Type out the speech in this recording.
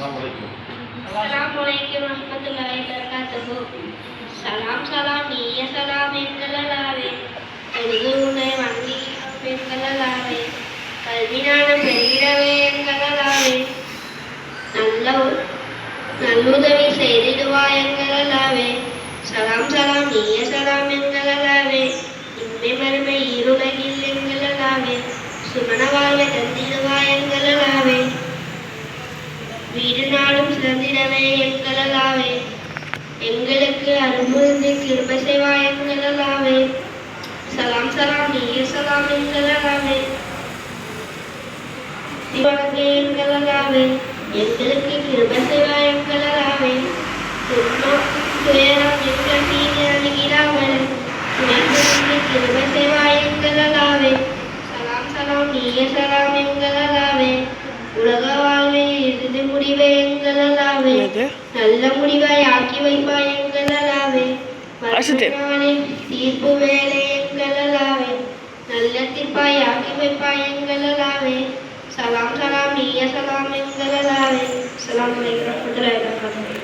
Assalamualaikum warahmatullahi wabarakatuh. Salam salam niya salam engalalawe Edugune vangi engalalawe Kalvinana peridave engalalawe நல்லுதவி செய்திடுவாய் எங்களலாவே சலாம் சலாம் நீய சலாம் எங்களலாவே இன்மை மறுமை இருளகில் எங்களலாவே சுமண வாழ்வை தந்திடுவாய் எங்களலாவே வீடு நாடும் சிறந்திடவே எங்களலாவே எங்களுக்கு அருள்புரிந்து கிருபை செய்வாய் எங்களலாவே சலாம் சலாம் நீய சலாம் எங்களலாவே சிவனே எங்களலாவே எங்களுக்கு கிருபை செய்வாய் எங்களலாவே துன்பம் துயரம் எங்கள் மீது அணுகிடாமல் துணைக்கு கிருபை செய்வாய் எங்களலாவே சலாம் சலாம் நீய சலாம் எங்களலாவே உலக வாழ்வில் இறுதி முடிவை எங்களலாவே நல்ல முடிவாய் ஆக்கி வைப்பாய் எங்களலாவே தீர்ப்பு வேலை எங்களலாவே நல்ல தீர்ப்பாய் ஆக்கி வைப்பாய் எங்களலாவே சலாம் சலாம் நீய சலாம் எங்களலாவே. அஸ்ஸலாமு அலைக்கும் வரஹ்மத்துல்லாஹி வபரகாத்துஹு.